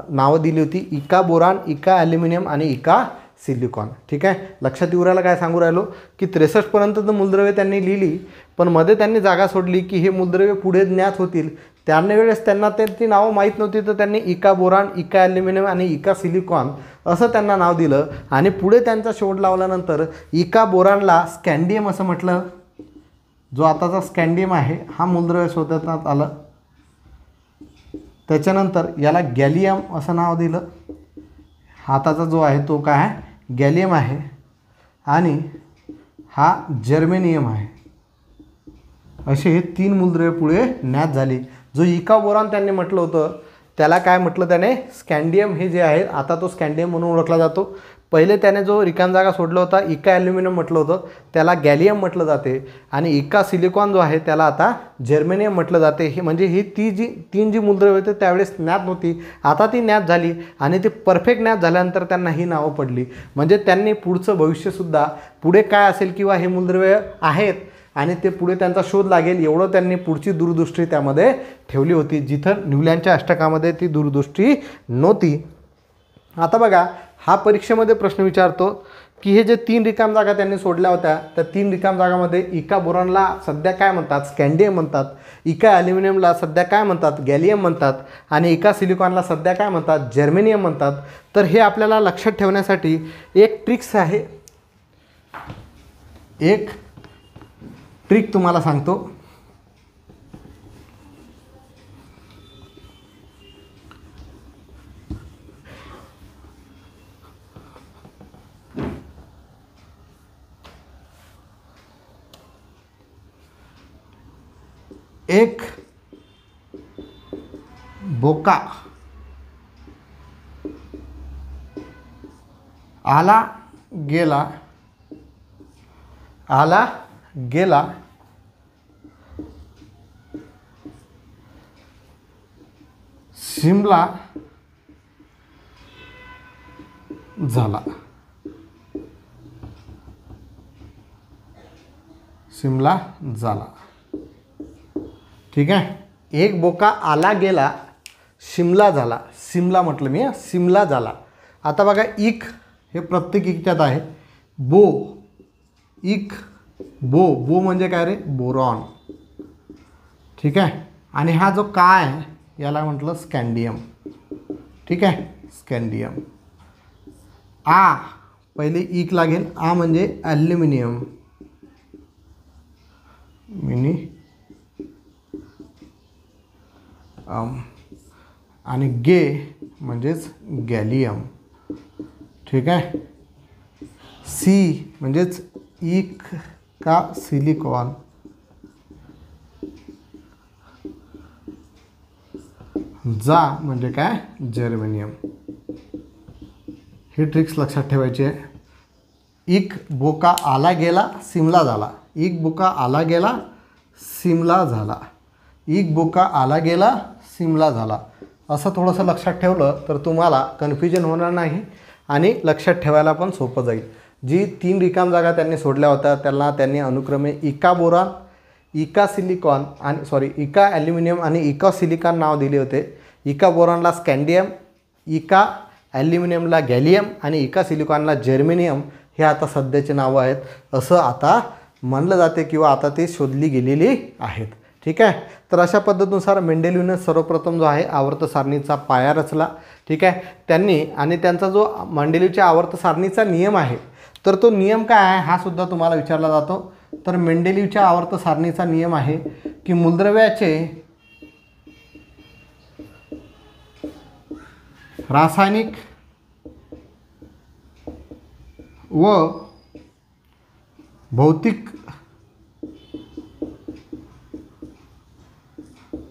नावं दिली होती, इका बोरान, इका ॲल्युमिनियम आणि इका सिलिकॉन. ठीक आहे, लक्षात येऊ राहिलं काय सांगू राहिलो की 63 पर्यंत तर मूलद्रव्ये त्यांनी लिहिली, पण मध्ये त्यांनी जागा सोडली की हे मूलद्रव्ये पुढे ज्ञात होतील. त्यावेळेस त्यांना त्यांची नावं माहीत नव्हती, तर त्यांनी इका बोरान, इका ॲल्युमिनियम आणि इका सिलिकॉन असं त्यांना नाव दिलं. आणि पुढे त्यांचा शोध लावल्यानंतर इका बोरानला स्कॅन्डियम असं म्हटलं. जो आताचा स्कॅन्डियम आहे हा मूलद्रव्य शोधण्यात आलं. त्याच्यानंतर याला गॅलियम असं नाव दिलं. हाताचा जो आहे तो काय आहे, गॅलियम आहे. आणि हा जर्मेनियम आहे. असे हे 3 मूलद्रव्ये पुढे ज्ञात झाली. जो इका बोरान त्यांनी म्हटलं होतं त्याला काय म्हटलं त्याने, स्कॅन्डियम हे जे आहे आता तो स्कॅन्डियम म्हणून ओळखला जातो. पहिले त्याने जो रिकाम जागा सोडला होता इका ॲल्युमिनियम म्हटलं होतं त्याला गॅलियम म्हटलं जाते. आणि इका सिलिकॉन जो आहे त्याला आता जर्मेनियम म्हटलं जाते. हे म्हणजे ही तीन जी मूलद्रव्ये होते त्यावेळेस ज्ञात नव्हती, आता ती ज्ञात झाली. आणि ती परफेक्ट ज्ञात झाल्यानंतर त्यांना ही नावं पडली. म्हणजे त्यांनी पुढचं भविष्यसुद्धा पुढे काय असेल किंवा हे मूलद्रव्ये आहेत आणि ते पुढे त्यांचा शोध लागेल एवढं त्यांनी पुढची दूरदृष्टी त्यामध्ये ठेवली होती, जिथं न्यूलँडच्या अष्टकामध्ये ती दूरदृष्टी नव्हती. आता बघा, हा परीक्षेमध्ये प्रश्न विचारतो की हे जे 3 रिकाम जागा त्यांनी सोडल्या होत्या त्या 3 रिकाम जागामध्ये इका बोरॉनला सध्या काय म्हणतात, स्कॅन्डियम म्हणतात. इका ॲल्युमिनियमला सध्या काय म्हणतात, गॅलियम म्हणतात. आणि इका सिलिकॉनला सध्या काय म्हणतात, जर्मेनियम म्हणतात. तर हे आपल्याला लक्षात ठेवण्यासाठी एक ट्रिक्स आहे, एक ट्रिक तुम्हाला सांगतो. एक बोका आला गेला शिमला झाला. ठीक आहे, एक बोका आला गेला शिमला झाला. शिमला म्हटलं मी, शिमला झाला. आता बघा, इक हे प्रत्येक इकच्यात आहे. बो म्हणजे काय रे, बोरॉन. ठीक आहे, आणि हा जो काय आहे याला म्हटलं स्कॅन्डियम. ठीक आहे, स्कॅन्डियम. आ पहिले इक लागेल, आ म्हणजे ॲल्युमिनियम, आणि गे म्हणजेच गॅलियम. ठीक आहे, सी म्हणजेच इक का सिलिकॉन, जा म्हणजे काय, जर्मेनियम. ही ट्रिक्स लक्षात ठेवायची आहे. इक बोका आला गेला शिमला झाला. इक बोका आला गेला शिमला झाला. इक बोका आला गेला शिमला झाला. असं थोडंसं लक्षात ठेवलं तर तुम्हाला कन्फ्युजन होणार नाही आणि लक्षात ठेवायला पण सोपं जाईल. जी 3 रिकाम जागा त्यांनी सोडल्या होत्या त्यांनी अनुक्रमे इका बोरॉन, इका सिलिकॉन आणि इका ॲल्युमिनियम आणि इका सिलिकॉन नाव दिले होते. इका बोरॉनला स्कॅन्डियम, इका ॲल्युमिनियमला गॅलियम आणि इका सिलिकॉनला जर्मेनियम हे आता सध्याचे नावं आहेत असं आता म्हणलं जाते किंवा आता ते शोधली गेलेली आहेत. ठीक आहे, तर अशा पद्धतीनुसार मेंडेलिव्हने सर्वप्रथम जो आहे आवर्त सारणीचा पाया रचला. ठीक आहे, त्यांनी आणि त्यांचा जो मेंडेलिव्हच्या आवर्त सारणीचा नियम आहे तर तो नियम काय आहे हा सुद्धा तुम्हाला विचारला जातो. तर मेंडेलिव्हच्या आवर्त सारणीचा नियम आहे की मूलद्रव्याचे रासायनिक व भौतिक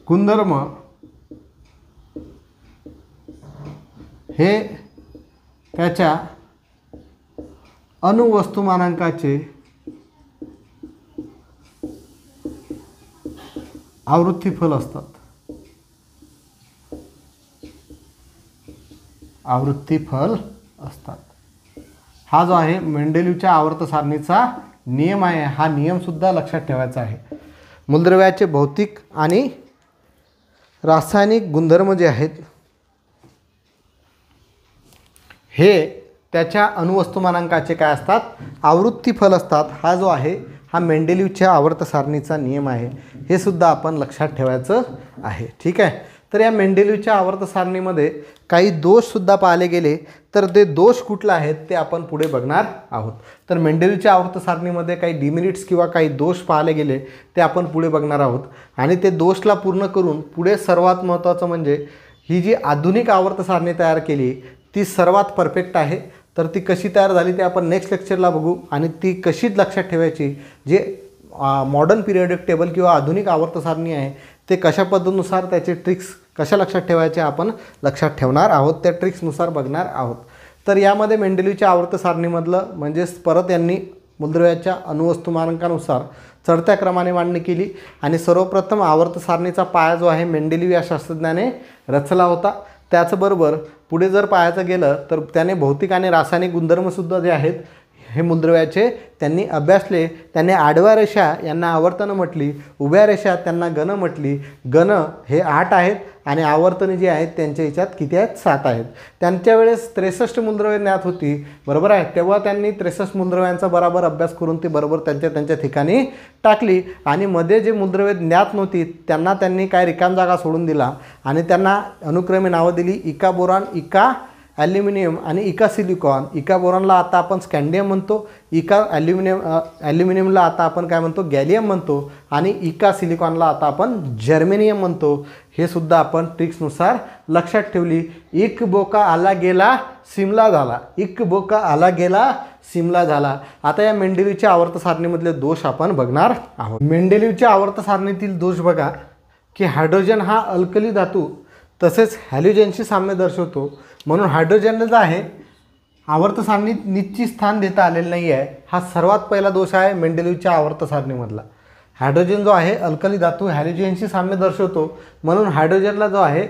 गुणधर्म हे त्याच्या अणुवस्तुमानांकाचे आवृत्तीफल असतात. आवृत्ती फल असतात. हा जो आहे मेंडेलीवच्या आवर्त सारणीचा नियम आहे. हा नियमसुद्धा लक्षात ठेवायचा आहे. मूलद्रव्याचे भौतिक आणि रासायनिक गुणधर्म जे आहेत हे त्याच्या अणुवस्तुमानांकाचे काय असतात, आवृत्ती फल असतात. हा जो आहे हा मेंडेलीवच्या आवर्त सारणीचा नियम आहे. हे सुद्धा आपण लक्षात ठेवायचं आहे. ठीक आहे. तर या मेंडेलीवच्या आवर्त सारणीमध्ये काही दोषसुद्धा पाहिले गेले, तर ते दोष कुठले आहेत ते आपण पुढे बघणार आहोत. तर मेंडेलीवच्या आवर्त सारणीमध्ये काही डिमेरिट्स किंवा काही दोष पाहिले गेले ते आपण पुढे बघणार आहोत. आणि ते दोषला पूर्ण करून पुढे सर्वात महत्त्वाचं म्हणजे ही जी आधुनिक आवर्त सारणी तयार केली ती सर्वात परफेक्ट आहे. तर ती कशी तयार झाली ते आपण नेक्स्ट लेक्चरला बघू. आणि ती कशी लक्षात ठेवायची, जे मॉडर्न पिरियडिक टेबल किंवा आधुनिक आवर्त सारणी आहे ते कशा पद्धतीनुसार त्याचे ट्रिक्स कशा लक्षात ठेवायचे आपण लक्षात ठेवणार आहोत. त्या ट्रिक्सनुसार बघणार आहोत. तर यामध्ये मेंडेलीवच्या आवर्त सारणीमधलं म्हणजेच परत यांनी मूलद्रव्याच्या अणुवस्तुमानांकानुसार चढत्या क्रमाने मांडणी केली. आणि सर्वप्रथम आवर्त सारणीचा पाया जो आहे मेंडेलीव या शास्त्रज्ञाने रचला होता. त्याचबरोबर पुढे जर पाहायचं गेलं तर त्याने भौतिक आणि रासायनिक गुणधर्मसुद्धा जे आहेत हे मूलद्रव्याचे त्यांनी अभ्यासले. त्यांनी आडव्या रेषा यांना आवर्तनं म्हटली, उभ्या रेषा त्यांना गण म्हटली. गण हे 8 आहेत आणि आवर्तने जी आहेत त्यांच्या ह्याच्यात किती आहेत, 7 आहेत. त्यांच्या वेळेस 63 मूलद्रव्ये ज्ञात होती, बरोबर आहे. तेव्हा त्यांनी 63 मूलद्रव्यांचा बरोबर अभ्यास करून ती बरोबर त्यांच्या ठिकाणी टाकली. आणि मध्ये जे मूलद्रव्ये ज्ञात नव्हती त्यांना त्यांनी काय रिकाम जागा सोडून दिला आणि त्यांना अनुक्रमे नावं दिली इका बोरॉन, इका ॲल्युमिनियम आणि इका सिलिकॉन. इका बोरॉनला आता आपण स्कँडियम म्हणतो, इका ॲल्युमिनियमला आता आपण काय म्हणतो, गॅलियम म्हणतो आणि इका सिलिकॉनला आता आपण जर्मेनियम म्हणतो. हे सुद्धा आपण ट्रिक्सनुसार लक्षात ठेवली. इक बोका आला गेला सिमला झाला, इक बोका आला गेला सिमला झाला. आता या मेंडेलीवच्या आवर्त सारणीमधले दोष आपण बघणार आहोत. मेंडेलीवच्या आवर्त सारणीतील दोष बघा की हायड्रोजन हा अल्कली धातू तसेच हॅलोजनशी साम्य दर्शवतो. म्हणून हायड्रोजनला जो आहे आवर्त सारणीत निश्चित स्थान देता आलेलं नाही आहे. हा सर्वात पहिला दोष आहे मेंडेलीवच्या आवर्त सारणीमधला. हायड्रोजन जो आहे अल्कली धातू हॅलोजनशी साम्य दर्शवतो, म्हणून हायड्रोजनला जो आहे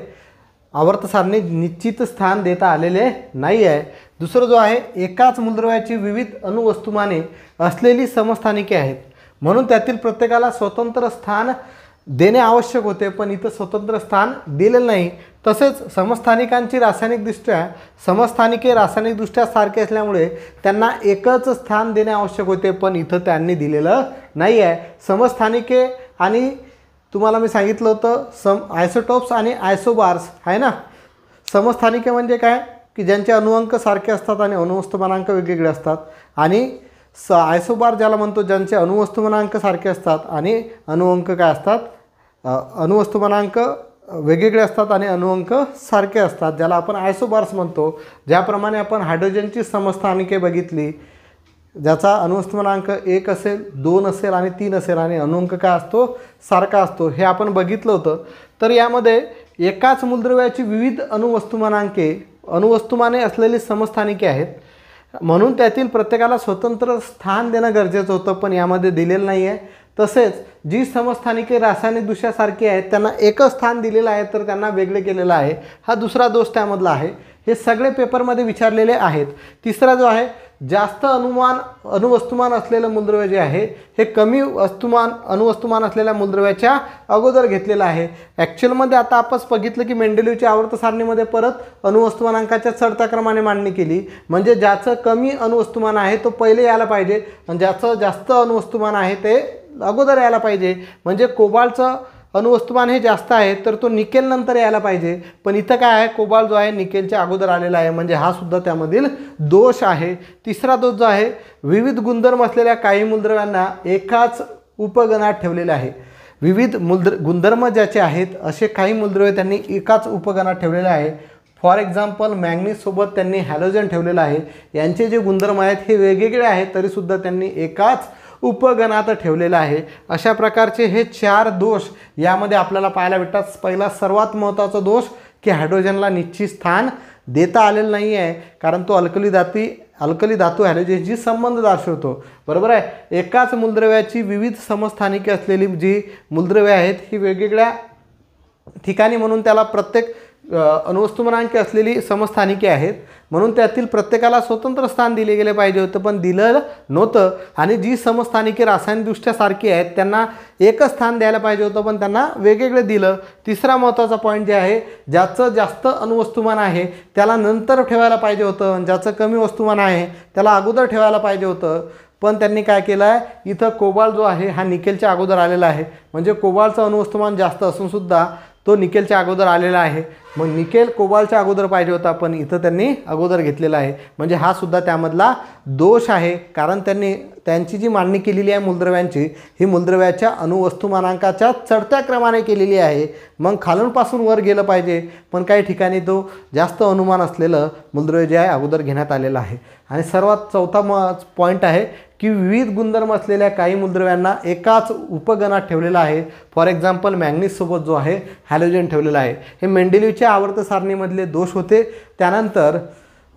आवर्त सारणीत निश्चित स्थान देता आलेले नाही आहे. दुसरं जो आहे एकाच मूलद्रव्याची विविध अणुवस्तुमाने असलेली समस्थानिके आहेत, म्हणून त्यातील प्रत्येकाला स्वतंत्र स्थान देणे आवश्यक होते, पण इथं स्वतंत्र स्थान दिलेलं नाही. तसेच समस्थानिके रासायनिकदृष्ट्या सारखे असल्यामुळे त्यांना एकच स्थान देणे आवश्यक होते, पण इथं त्यांनी दिलेलं नाही आहे. समस्थानिके आणि तुम्हाला मी सांगितलं होतं आयसोटोप्स आणि आयसोबार्स आहे ना. समस्थानिके म्हणजे काय की ज्यांचे अणुअंक सारखे असतात आणि अणुवस्तुमानांक वेगवेगळे असतात. आणि आयसोबार ज्याला म्हणतो ज्यांचे अणुवस्तुमानांक सारखे असतात आणि अणुअंक काय असतात, अणुवस्तुमानांक वेगवेगळे असतात आणि अणुअंक सारखे असतात, ज्याला आपण आयसोबार्स म्हणतो. ज्याप्रमाणे आपण हायड्रोजनची समस्थानिके बघितली ज्याचा अणुवस्तुमानांक 1 असेल, 2 असेल आणि 3 असेल आणि अणुअंक काय असतो, सारखा असतो, हे आपण बघितलं होतं. तर यामध्ये एकाच मूलद्रव्याची विविध अणुवस्तुमाने असलेली समस्थानिके आहेत, म्हणून त्यातील प्रत्येकाला स्वतंत्र स्थान देणं गरजेचं होतं, पण यामध्ये दिलेलं नाही आहे. तसेच जी समस्थानिके रासायनिकदृष्ट्या सारखी आहेत त्यांना एकच स्थान दिलेलं आहे, तर त्यांना वेगळे केलेलं आहे. हा दुसरा दोष त्यामधला आहे. हे सगळे पेपरमध्ये विचारलेले आहेत. तिसरा जो आहे जास्त अणुवस्तुमान असलेलं मूलद्रव्य जे आहे हे कमी अणुवस्तुमान असलेल्या मूलद्रव्याच्या अगोदर घेतलेलं आहे. ॲक्च्युअलमध्ये आता आपण बघितलं की मेंडेलीवच्या आवर्त सारणीमध्ये परत अणुवस्तुमानांकाच्या चढत्या क्रमाने मांडणी केली, म्हणजे ज्याचं कमी अणुवस्तुमान आहे तो पहिले यायला पाहिजे आणि ज्याचं जास्त अणुवस्तुमान आहे ते अगोदर यायला पाहिजे. म्हणजे कोबाल्टचं अणुवस्तुमान हे जास्त आहे तर तो निकेल नंतर यायला पाहिजे, पण इथं काय आहे कोबाल्ट जो आहे निकेलच्या अगोदर आलेला आहे, म्हणजे हा सुद्धा त्यामधील दोष आहे. तिसरा दोष जो आहे विविध गुणधर्म असलेल्या काही मूलद्रव्यांना एकाच उपगणात ठेवलेले आहे. विविध गुणधर्म ज्याचे आहेत असे काही मूलद्रव्ये त्यांनी एकाच उपगणात ठेवलेले आहे. फॉर एक्झाम्पल मॅंगनीजसोबत त्यांनी हॅलोजन ठेवलेलं आहे. यांचे जे गुणधर्म आहेत हे वेगवेगळे आहेत तरीसुद्धा त्यांनी एकाच उपगणात ठेवलेला आहे. अशा प्रकारचे हे 4 दोष यामध्ये आपल्याला पाहायला भेटतात. पहिला सर्वात महत्त्वाचा दोष की हायड्रोजनला निश्चित स्थान देता आलेलं नाही आहे, कारण तो अल्कली धातू हॅलोजनशी संबंध दर्शवतो, बरोबर आहे. एकाच मूलद्रव्याची विविध समस्थानिके असलेली जी मूलद्रव्ये आहेत ही वेगवेगळ्या ठिकाणी, म्हणून त्याला प्रत्येक अणुवस्तुमानांके असलेली समस्थानिके आहेत, म्हणून त्यातील प्रत्येकाला स्वतंत्र स्थान दिले गेले पाहिजे होतं, पण दिलं नव्हतं. आणि जी समस्थानिके रासायनिकदृष्ट्या सारखी आहेत त्यांना एकच स्थान द्यायला पाहिजे होतं, पण त्यांना वेगवेगळे दिलं. तिसरा महत्त्वाचा पॉईंट जे आहे, ज्याचं जास्त अणुवस्तुमान आहे त्याला नंतर ठेवायला पाहिजे होतं, आणि ज्याचं कमी वस्तुमान आहे त्याला अगोदर ठेवायला पाहिजे होतं. पण त्यांनी काय केलं आहे, इथं कोबाल्ट जो आहे हा निकेलच्या अगोदर आलेला आहे, म्हणजे कोबाल्टचं अणुवस्तुमान जास्त असूनसुद्धा तो निकेलच्या अगोदर आलेला आहे. मग निकेल कोबाल्टच्या अगोदर पाहिजे होता, पण इथं त्यांनी अगोदर घेतलेला आहे, म्हणजे हा सुद्धा त्यामधला दोष आहे. कारण त्यांची जी मांडणी केलेली आहे मूलद्रव्यांची, ही मूलद्रव्याच्या अणुवस्तुमानांकाच्या चढत्या क्रमाने केलेली आहे. मग खालूनपासून वर गेलं पाहिजे, पण काही ठिकाणी तो जास्त अनुमान असलेलं मूलद्रव्य जे आहे अगोदर घेण्यात आलेलं आहे. आणि सर्वात चौथा पॉईंट आहे की विविध गुणधर्म असलेल्या काही मूलद्रव्यांना एकाच उपगणात ठेवलेला आहे. फॉर एक्झाम्पल मॅंगनीजसोबत जो आहे हॅलोजन ठेवलेला आहे. हे मेंडेलिव्हच्या आवर्त सारणीमधले दोष होते. त्यानंतर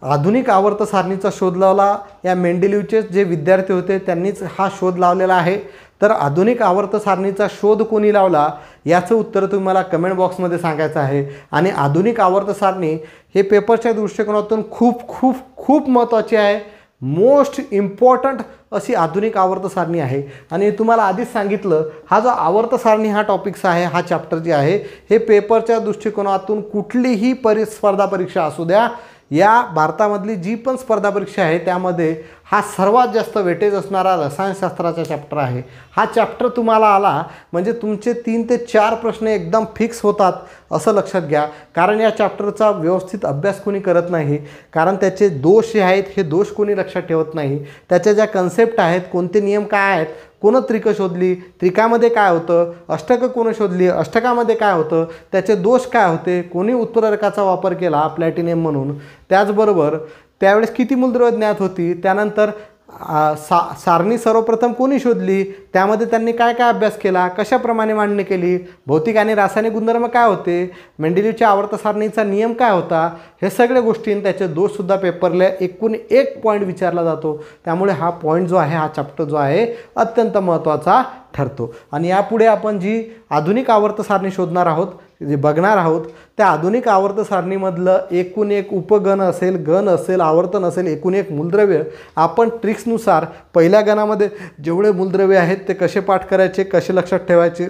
आधुनिक आवर्त सारणीचा शोध लावला या मेंडेलिव्हचे जे विद्यार्थी होते त्यांनीच हा शोध लावलेला आहे. तर आधुनिक आवर्त सारणीचा शोध कोणी लावला याचं उत्तर तुम्हाला कमेंट बॉक्समध्ये सांगायचं आहे. आणि आधुनिक आवर्त सारणी हे पेपरच्या दृष्टिकोनातून खूप खूप खूप महत्त्वाची आहे. मोस्ट इम्पॉर्टंट अशी आधुनिक आवर्त सारणी आहे. आणि तुम्हाला आधीच सांगितलं, हा जो आवर्त सारणी हा टॉपिक्स आहे, हा चॅप्टर जे आहे हे पेपरच्या दृष्टिकोनातून कुठलीही स्पर्धा परीक्षा असू द्या, या भारतामधली जी पण स्पर्धा परीक्षा आहे त्यामध्ये हा सर्वात जास्त वेटेज असणारा रसायनशास्त्राचा चॅप्टर आहे. हा चॅप्टर तुम्हाला आला म्हणजे तुमचे 3 ते 4 प्रश्न एकदम फिक्स होतात असं लक्षात घ्या. कारण या चॅप्टरचा व्यवस्थित अभ्यास कोणी करत नाही. कारण त्याचे दोष जे आहेत हे दोष कोणी लक्षात ठेवत नाही. त्याच्या ज्या कन्सेप्ट आहेत, कोणते नियम काय आहेत, कोण त्रिक शोधली, त्रिकामध्ये काय होतं, अष्टकं कोण शोधली, अष्टकामध्ये काय होतं, त्याचे दोष काय होते, कोणी उत्प्रेरकाचा वापर केला प्लॅटिनियम म्हणून, त्याचबरोबर त्यावेळेस किती मूलद्रव्य ज्ञात होती, त्यानंतर सारणी सर्वप्रथम कोणी शोधली, त्यामध्ये त्यांनी काय काय अभ्यास केला, कशाप्रमाणे मांडणी केली, भौतिक आणि रासायनिक गुणधर्म काय होते, मेंडेलिव्हच्या आवर्त सारणीचा नियम काय होता, हे सगळ्या गोष्टी त्याचे दोषसुद्धा पेपरला एकूण एक पॉईंट विचारला जातो. त्यामुळे हा पॉईंट जो आहे, हा चॅप्टर जो आहे अत्यंत महत्त्वाचा ठरतो. आणि यापुढे आपण जी आधुनिक आवर्त सारणी शोधणार आहोत, जे बघणार आहोत, त्या आधुनिक आवर्त सारणीमधलं एकूण एक उपगण असेल, गण असेल, आवर्तन असेल, एकूण एक मूलद्रव्य आपण ट्रिक्सनुसार पहिल्या गणामध्ये जेवढे मूलद्रव्य आहेत ते कसे पाठ करायचे, कसे लक्षात ठेवायचे,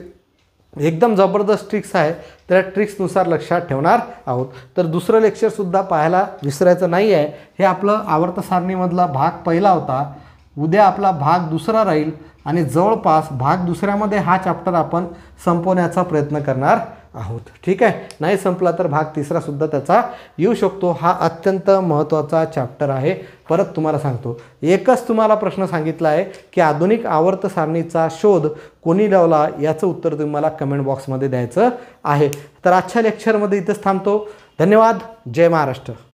एकदम जबरदस्त ट्रिक्स आहे, त्या ट्रिक्सनुसार लक्षात ठेवणार आहोत. तर दुसरं लेक्चरसुद्धा पाहायला विसरायचं नाही आहे. हे आपलं आवर्त सारणीमधला भाग पहिला होता. उद्या आपला भाग दुसरा राहील आणि जवळपास भाग दुसऱ्यामध्ये हा चॅप्टर आपण संपवण्याचा प्रयत्न करणार आहोत. ठीक आहे, नाही संपला तर भाग तिसरासुद्धा त्याचा येऊ शकतो. हा अत्यंत महत्त्वाचा चॅप्टर आहे. परत तुम्हाला सांगतो, एकच तुम्हाला प्रश्न सांगितला आहे की आधुनिक आवर्त सारणीचा शोध कोणी लावला, याचं उत्तर तुम्हाला कमेंट बॉक्समध्ये द्यायचं आहे. तर आजच्या लेक्चरमध्ये इथंच थांबतो. धन्यवाद. जय महाराष्ट्र.